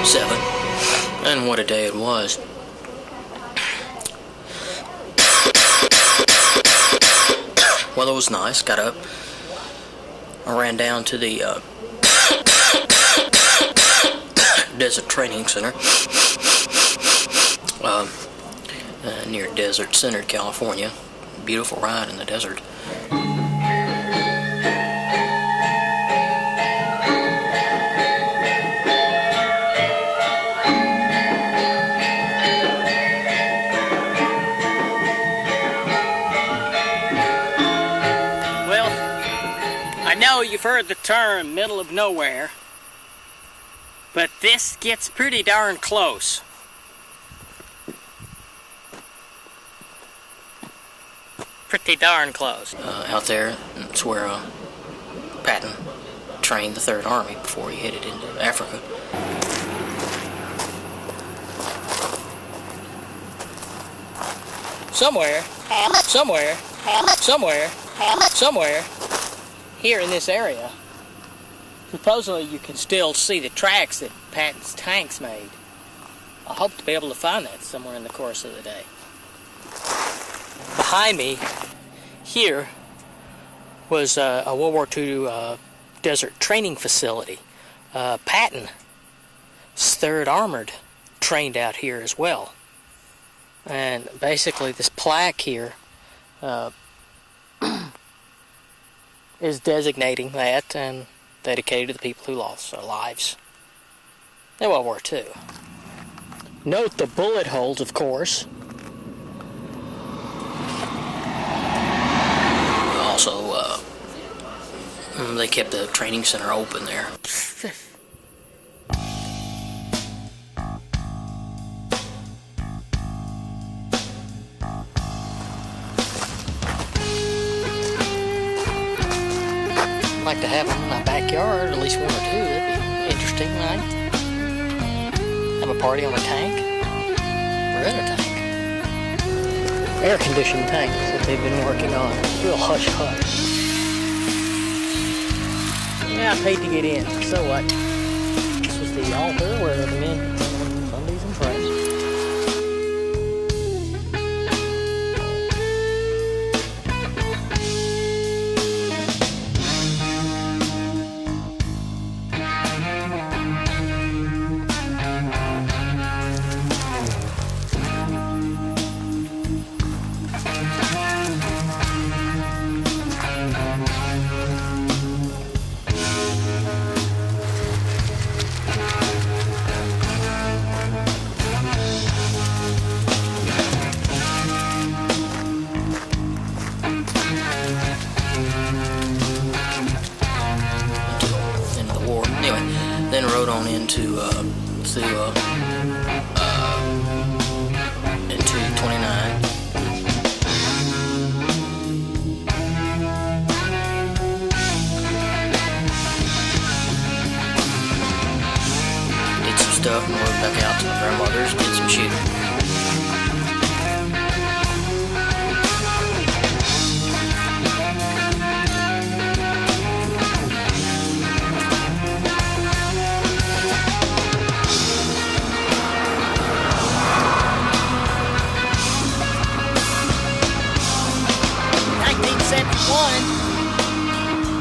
7. And what a day it was. Weather was nice. Got up. I ran down to the Desert Training Center near Desert Center, California. Beautiful ride in the desert. I know you've heard the term middle of nowhere, but this gets pretty darn close. Pretty darn close. Out there, it's where Patton trained the Third Army before he headed into Africa. Somewhere here in this area, supposedly you can still see the tracks that Patton's tanks made. I hope to be able to find that somewhere in the course of the day. Behind me here was a World War II desert training facility. Patton's 3rd Armored trained out here as well. And basically this plaque here is designating that and dedicated to the people who lost their lives in World War II. Note the bullet holes, of course. Also, they kept the training center open there. I'd like to have them in my backyard, at least 1 or 2. That'd be interesting, right? Have a party on a tank. Or in a tank. Air-conditioned tanks that they've been working on. Real hush-hush. Yeah, I paid to get in. So what? This was the altar where the men on Sundays and prayed. Then rode on into 29. Did some stuff and rode back out to my grandmother's, did some shooting.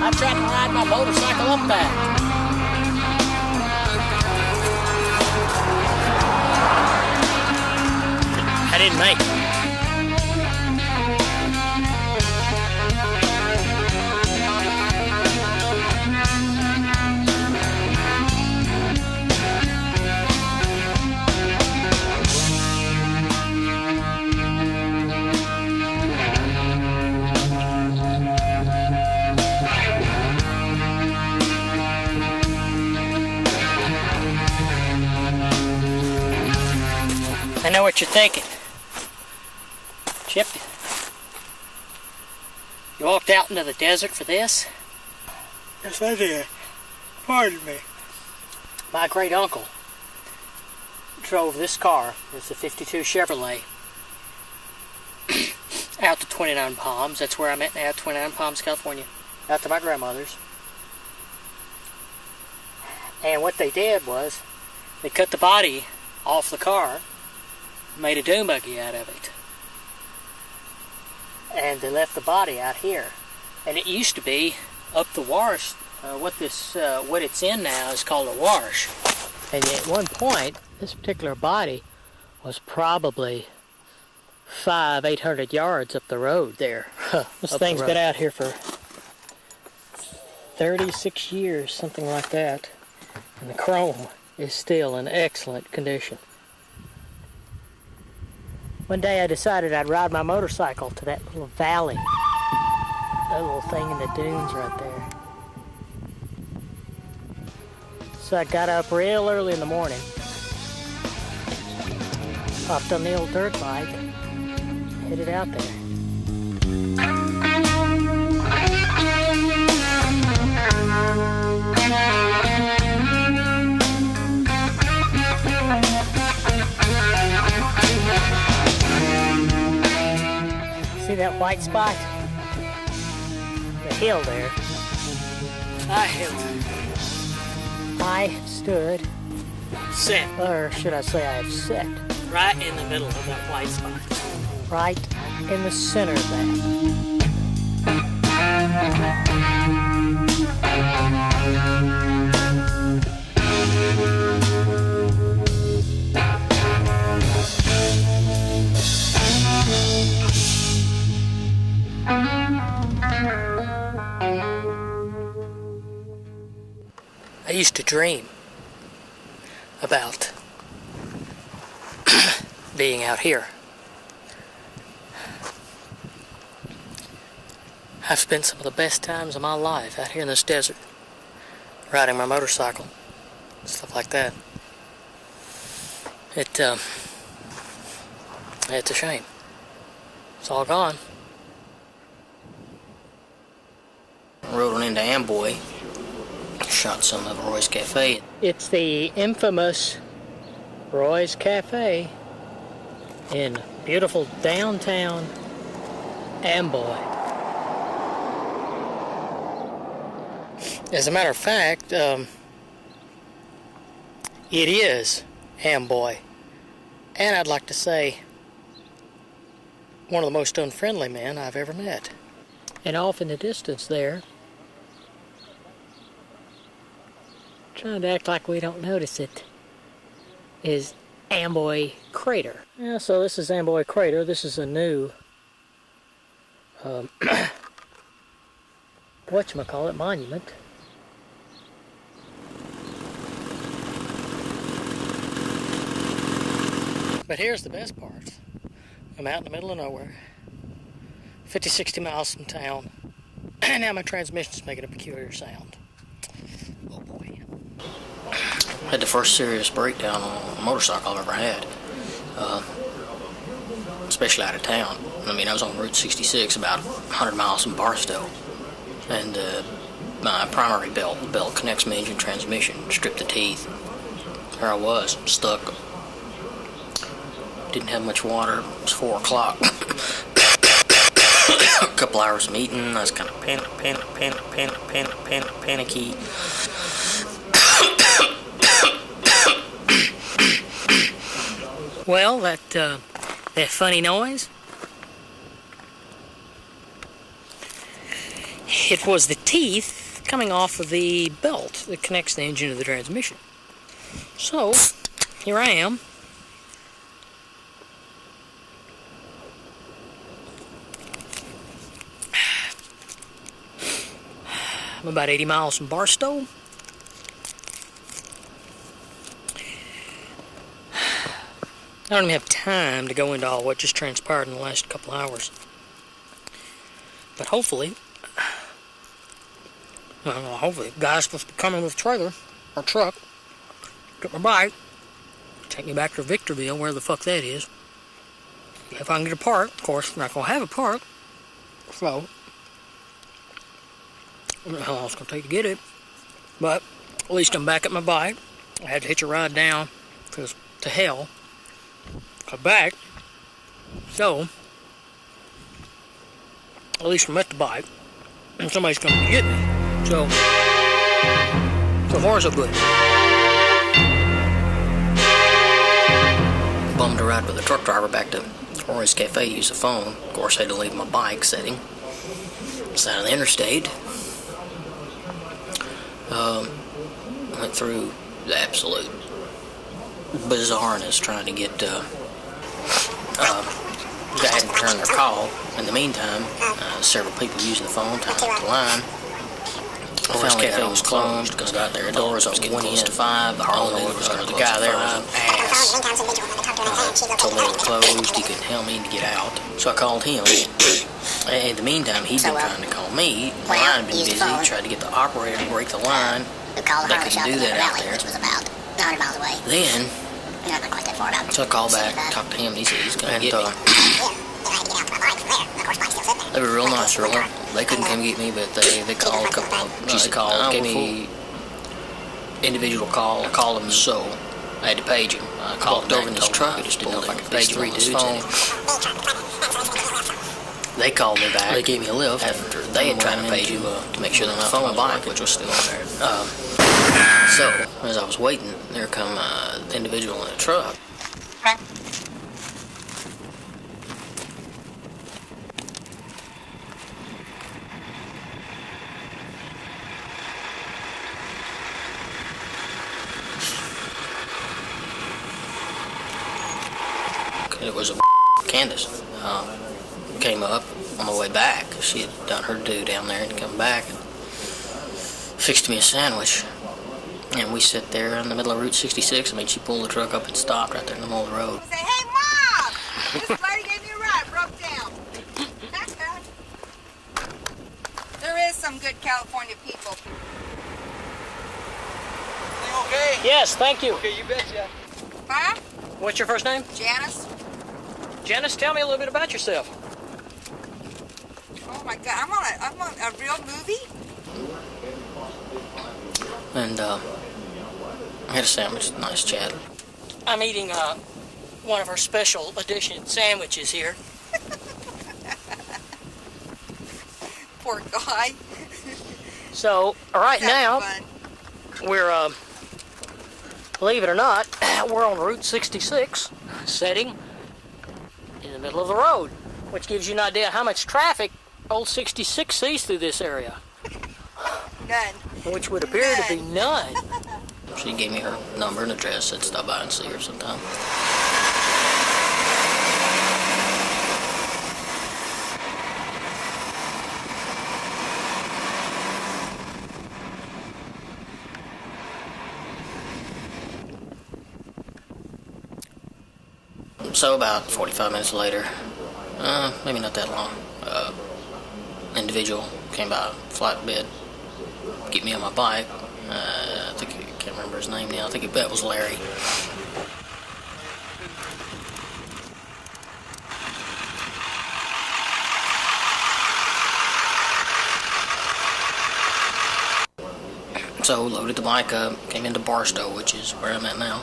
I tried to ride my motorcycle up that. I didn't make it. I know what you're thinking. Chip, you walked out into the desert for this? Yes, I did. Pardon me. My great uncle drove this car. It's a 52 Chevrolet. Out to 29 Palms. That's where I'm at now, 29 Palms, California. Out to my grandmother's. And what they did was, They cut the body off the car, made a dune buggy out of it. And they left the body out here. And it used to be up the wash. What it's in now is called a wash. And at one point, this particular body was probably 800 yards up the road there. This thing's been out here for 36 years, something like that. And the chrome is still in excellent condition. One day I decided I'd ride my motorcycle to that little valley. That little thing in the dunes right there. So I got up real early in the morning, hopped on the old dirt bike, headed out there. See that white spot? The hill there. I stood, set, or should I say I have set, right in the middle of that white spot. Right in the center of that. I used to dream about being out here. I've spent some of the best times of my life out here in this desert, riding my motorcycle, stuff like that. It's a shame. It's all gone. Rode on into Amboy, shot some of Roy's Cafe. It's the infamous Roy's Cafe in beautiful downtown Amboy. As a matter of fact, it is Amboy. And I'd like to say, one of the most unfriendly men I've ever met. And off in the distance there, trying to act like we don't notice it, is Amboy Crater. Yeah, so this is Amboy Crater. This is a new whatchamacallit monument. But here's the best part. I'm out in the middle of nowhere, 50, 60 miles from town, and now my transmission's making a peculiar sound. Oh boy. Had the first serious breakdown on a motorcycle I've ever had, especially out of town. I mean, I was on Route 66, about 100 miles from Barstow, and my primary belt, the belt connects my engine transmission, stripped the teeth. There I was, stuck. Didn't have much water. It was 4 o'clock. A couple hours of eating. I was kind of panicky. Well, that funny noise, it was the teeth coming off of the belt that connects the engine to the transmission. So, here I am. I'm about 80 miles from Barstow. I don't even have time to go into all what just transpired in the last couple hours. But hopefully, the guy's supposed to be coming with a trailer or truck, get my bike, take me back to Victorville, where the fuck that is. If I can get a part, of course, I'm not going to have a part, so I don't know how long it's going to take to get it, but at least I'm back at my bike. I had to hitch a ride down because to hell, come back, so at least I'm at the bike and somebody's coming to get me, so far so good. bummed to ride with the truck driver back to Roy's Cafe to use the phone. Of course, I had to leave my bike sitting side of the interstate. Went through the absolute bizarreness trying to get guy hadn't returned their call. In the meantime, several people using the phone tying up the line. Roy's Cafe was closed because I got there. The doors was getting close to 5. The Harlem was going to the guy there was an ass. Told me they were closed. He couldn't help me to get out. So I called him. In the meantime, he'd been trying to call me. The line had been busy. Tried to get the operator to break the line. They couldn't do that out there. Which was about 100 miles away. Then, Not quite that far about. so I called back, talked to him, and he said he's going to get me. They were real nice, really. They couldn't come get me, but they called a couple of, gave me individual call. I called them so. I had to page him. I called over in his truck. I just didn't know if I could page him on his phone. They called me back. They gave me a lift after they had tried to page him to make sure that my phone bike, which was still there. So, as I was waiting, there come the individual in the truck. It was a Candace. Came up on the way back. She had done her due down there and come back and fixed me a sandwich. And we sat there in the middle of Route 66. I mean, she pulled the truck up and stopped right there in the middle of the road. Say, hey, Mom! This lady gave me a ride, broke down. There is some good California people. Okay? Yes, thank you. Okay, you betcha. Huh? What's your first name? Janice? Janice, tell me a little bit about yourself. Oh my God, I'm on a real movie? And I had a sandwich, nice chat. I'm eating one of our special edition sandwiches here. Poor guy. So, right now, Fun. we're, believe it or not, we're on Route 66, setting in the middle of the road, which gives you an idea how much traffic old 66 sees through this area. None. Which would appear to be none. She gave me her number and address, said stop by and see her sometime. So about 45 minutes later, maybe not that long, individual came by, flatbed, get me on my bike. I think I can't remember his name now. I think that was Larry. So loaded the bike up, came into Barstow, which is where I'm at now.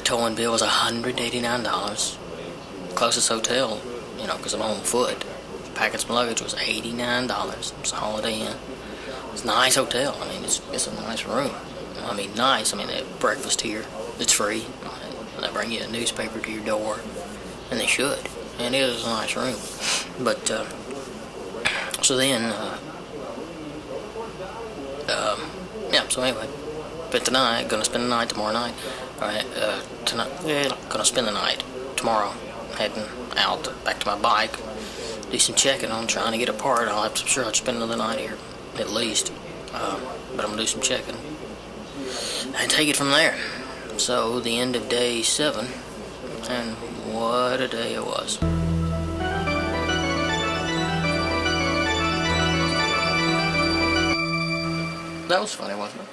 Towing bill was $189. Closest hotel, you know, because I'm on foot. Packing some luggage was $89. It's a Holiday Inn. It's a nice hotel. I mean, it's a nice room. I mean, nice. I mean, they have breakfast here. It's free. They bring you a newspaper to your door, and they should. And it is a nice room. But so then, yeah. So anyway, but tonight, gonna spend the night tomorrow night. All right, tonight, gonna spend the night tomorrow. Heading out back to my bike. Do some checking on trying to get a part. I'm sure I'll spend another night here, at least. But I'm going to do some checking. And take it from there. So, the end of day 7. And what a day it was. That was funny, wasn't it?